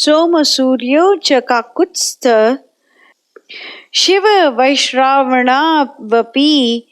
Soma Suryo cha kakutstha Shiva Vaishravana vapi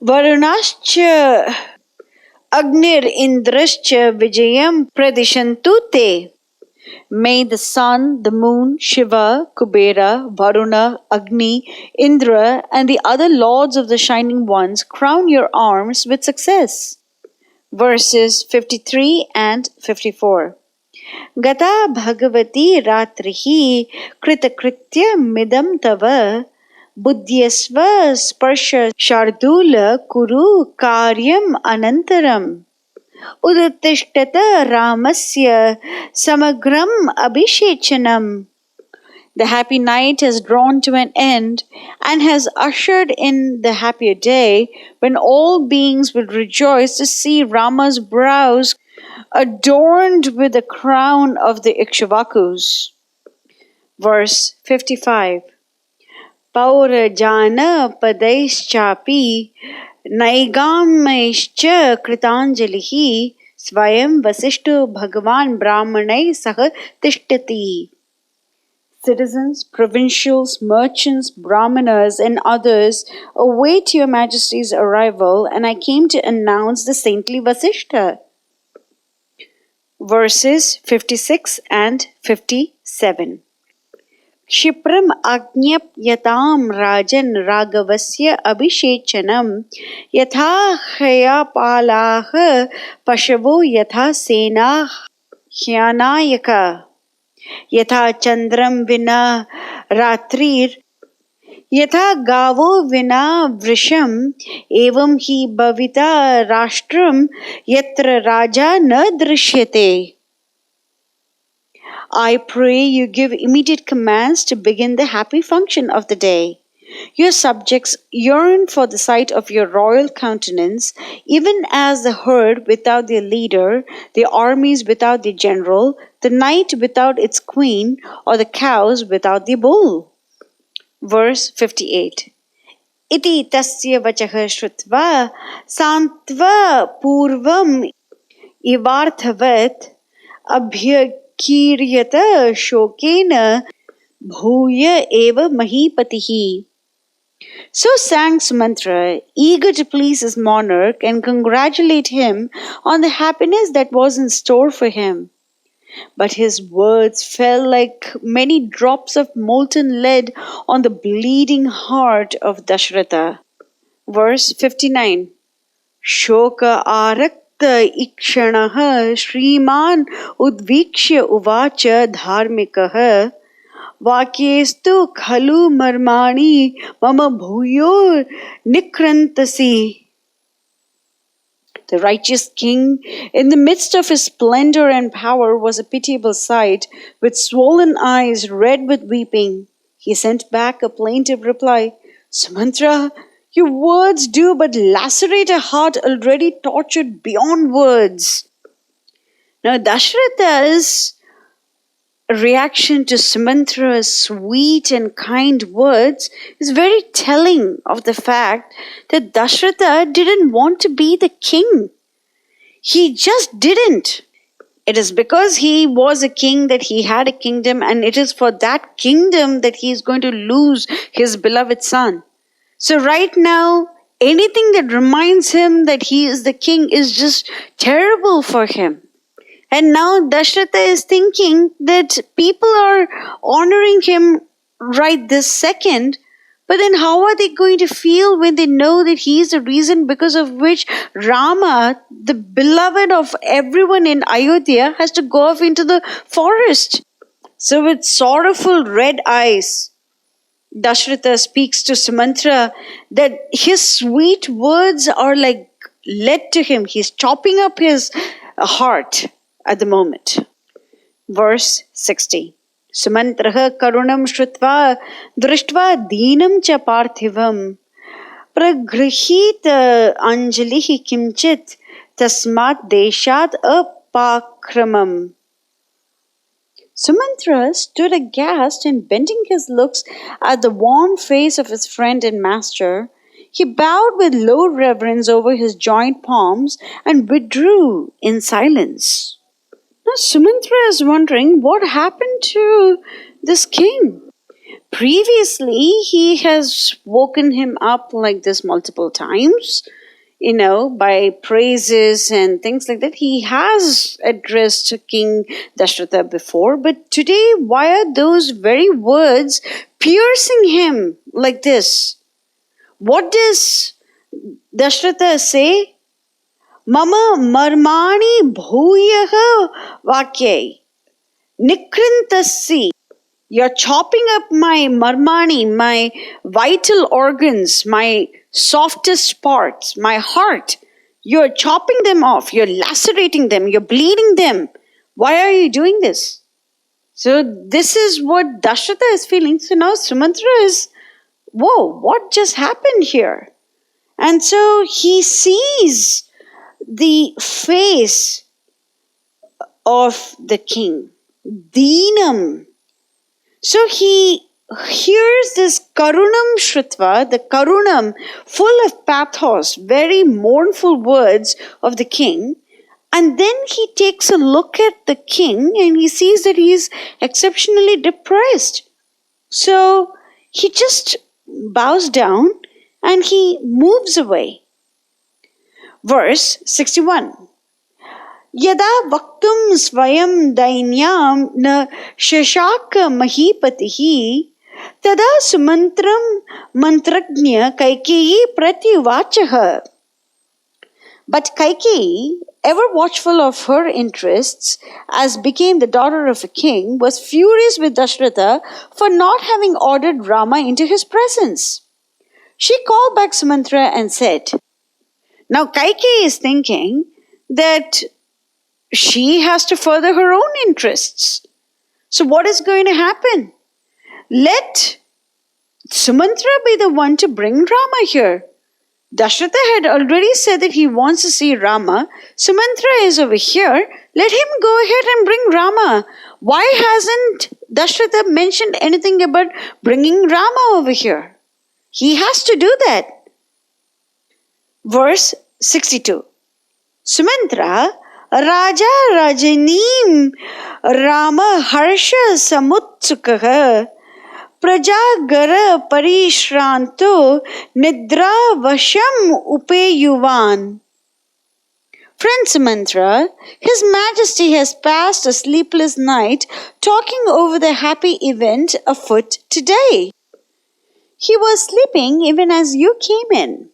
Varunascha Agnir Indrascha Vijayam Pradishantu te. May the sun, the moon, Shiva, Kubera, Varuna, Agni, Indra, and the other lords of the shining ones crown your arms with success. Verses 53 and 54. Gata Bhagavati Ratrihi Kritakritya Midam Tava Buddhyasva Sparsha Shardula Kuru Karyam Anantaram. Udattishtata Ramasya Samagram Abhishechanam. The happy night has drawn to an end and has ushered in the happier day when all beings will rejoice to see Rama's brows adorned with the crown of the Ikshvakus. Verse 55. Paurajana padaischapi Naigamaischa kritanjalihi Swayam Vasishto Bhagavan Brahmanai Saha Tishtati. Citizens, provincials, merchants, brahmanas, and others await your majesty's arrival, and I came to announce the saintly Vasishta. Verses 56 and 57. Kshipram Agnyapyatam Rajan Ragavasya Abhishechanam Yatha Khayapalaha Pashavo Yatha Sena Hyanayaka Yatha Chandram Vina Ratrir Yatha Gavo Vina Vrisham Evam Hi Bhavita Rashtram Yatra Raja Na Drishyate. I pray you give immediate commands to begin the happy function of the day. Your subjects yearn for the sight of your royal countenance, even as the herd without their leader, the armies without their general, the knight without its queen, or the cows without their bull. Verse 58. Iti tasya vachaha shrutva santva purvam ivarthavat abhyakiryata shokena bhuya eva mahipatihi. So sang Sumantra, eager to please his monarch and congratulate him on the happiness that was in store for him. But his words fell like many drops of molten lead on the bleeding heart of Dasaratha. Verse 59. Shoka arakta ikshanaha shriman udvikshya uvacha dharmikaha Vakyestu khalu marmani mama bhuyor nikrantasi. The righteous king, in the midst of his splendor and power, was a pitiable sight, with swollen eyes red with weeping. He sent back a plaintive reply, Sumantra, your words do but lacerate a heart already tortured beyond words. Now Dasaratha's reaction to Sumantra's sweet and kind words is very telling of the fact that Dasaratha didn't want to be the king. He just didn't. It is because he was a king that he had a kingdom, and it is for that kingdom that he is going to lose his beloved son. So right now, anything that reminds him that he is the king is just terrible for him. And now Dasaratha is thinking that people are honoring him right this second, but then how are they going to feel when they know that he is the reason because of which Rama, the beloved of everyone in Ayodhya, has to go off into the forest? So with sorrowful red eyes, Dasaratha speaks to Sumantra that his sweet words are like lead to him. He's chopping up his heart at the moment. Verse 60. Sumantraha karunam shrutva drishtva deenam cha parthivam pragrihita anjalihi kimchit tasmat deshat apakramam. Sumantra stood aghast and bending his looks at the warm face of his friend and master, he bowed with low reverence over his joined palms and withdrew in silence. Now Sumantra is wondering what happened to this king. Previously, he has woken him up like this multiple times, by praises and things like that. He has addressed King Dasaratha before, but today, why are those very words piercing him like this? What does Dasaratha say? Mama marmani bhuyaha vakyai nikrintasi. You're chopping up my marmani, my vital organs, my softest parts, my heart. You're chopping them off. You're lacerating them. You're bleeding them. Why are you doing this? So this is what Dasaratha is feeling. So now Sumantra is, whoa, what just happened here? And so he sees the face of the king, Deenam. So he hears this karunam shrutva, the karunam, full of pathos, very mournful words of the king. And then he takes a look at the king and he sees that he is exceptionally depressed. So he just bows down and he moves away. Verse 61. यदा वक्तुं स्वयं दैन्यां न शशाक महीपतिः तदा सुमन्त्रं मन्त्रज्ञ Kaikeyi प्रत्युवाचः. But Kaikeyi, ever watchful of her interests, as became the daughter of a king, was furious with Dasaratha for not having ordered Rama into his presence. She called back Sumantra and said, now Kaikeyi is thinking that she has to further her own interests. So what is going to happen? Let Sumantra be the one to bring Rama here. Dasaratha had already said that he wants to see Rama. Sumantra is over here. Let him go ahead and bring Rama. Why hasn't Dasaratha mentioned anything about bringing Rama over here? He has to do that. Verse 62. Sumantra Raja Rajanim Rama Harsha Samutsukah Prajagara Parishranto Nidra Vasham Upeyuvan. Friend Sumantra, His Majesty has passed a sleepless night talking over the happy event afoot today. He was sleeping even as you came in.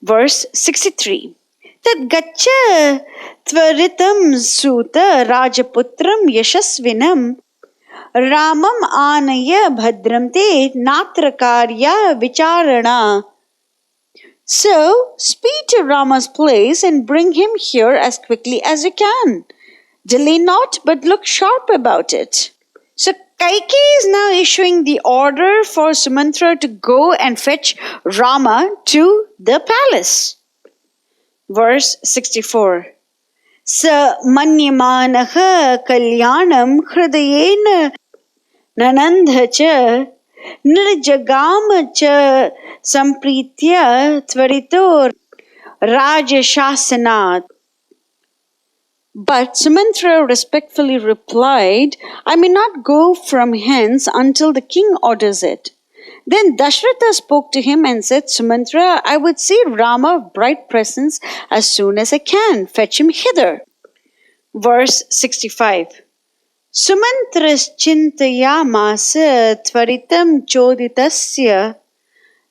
Verse 63. Tad gaccha tvaritam suta rajaputram yashasvinam ramam anaya bhadram te natrakarya vicharana. So, speed to Rama's place and bring him here as quickly as you can. Delay not, but look sharp about it. So, Kaikeyi is now issuing the order for Sumantra to go and fetch Rama to the palace. Verse 64. Sa manyamanaha kalyanam hridayena nanandha cha nirjagama cha sampritya tvarito rajashasanat. But Sumantra respectfully replied, I may not go from hence until the king orders it. Then Dasaratha spoke to him and said, Sumantra, I would see Rama of bright presence as soon as I can. Fetch him hither. Verse 65. Sumantras chintayamasa tvaritam choditasya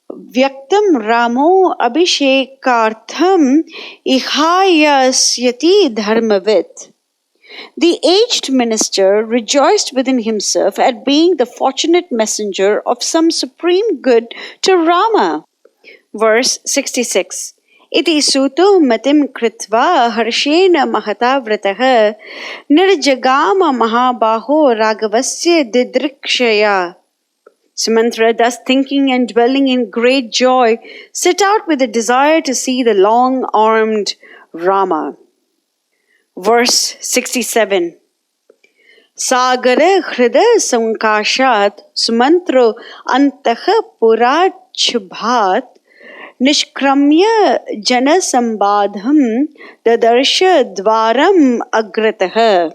vyaktam ramo abhishekartham ihayasyati dharmavit. The aged minister rejoiced within himself at being the fortunate messenger of some supreme good to Rama. Verse 66. Iti suto matim kritva harshena mahata vrataha nirjagama mahabaho ragavasya didrikshaya. Sumantra, thus thinking and dwelling in great joy, set out with a desire to see the long-armed Rama. Verse 67. Sagara hrida sankashat sumantro antaha purachbhat Nishkramya janasambadham dadarsha dvaram agratah.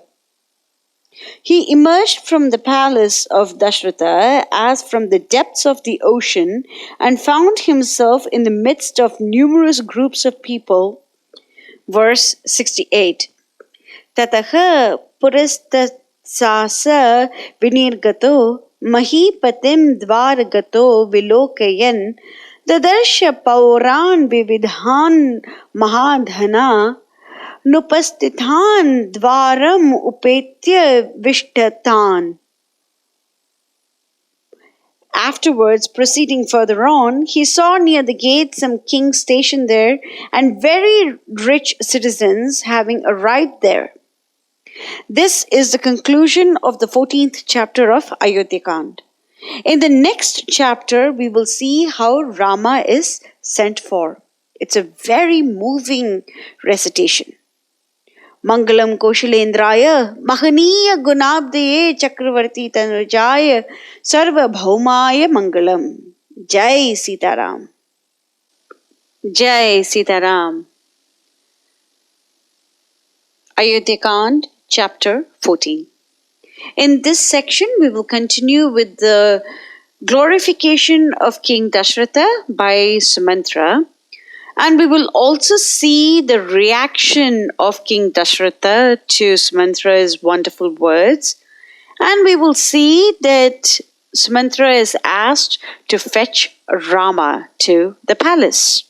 He emerged from the palace of Dasaratha as from the depths of the ocean and found himself in the midst of numerous groups of people. Verse 68. Tataha purastatsasa vinirgato mahipatim dvaragato vilokayan dadarsha pauran vividhan mahadhana Nupastithan dvaram upetya vishtatan. Afterwards, proceeding further on, he saw near the gate some kings stationed there and very rich citizens having arrived there. This is the conclusion of the 14th chapter of Ayodhya. In the next chapter, we will see how Rama is sent for. It's a very moving recitation. Mangalam Koshilendraya, Mahaniya Gunabdeye Chakravarti Tanujaya, Sarva Bhaumaya Mangalam. Jai Sitaram. Jai Sitaram. Ayodhya chapter 14. In this section, we will continue with the glorification of King Dasaratha by Sumantra. And we will also see the reaction of King Dasaratha to Sumantra's wonderful words. And we will see that Sumantra is asked to fetch Rama to the palace.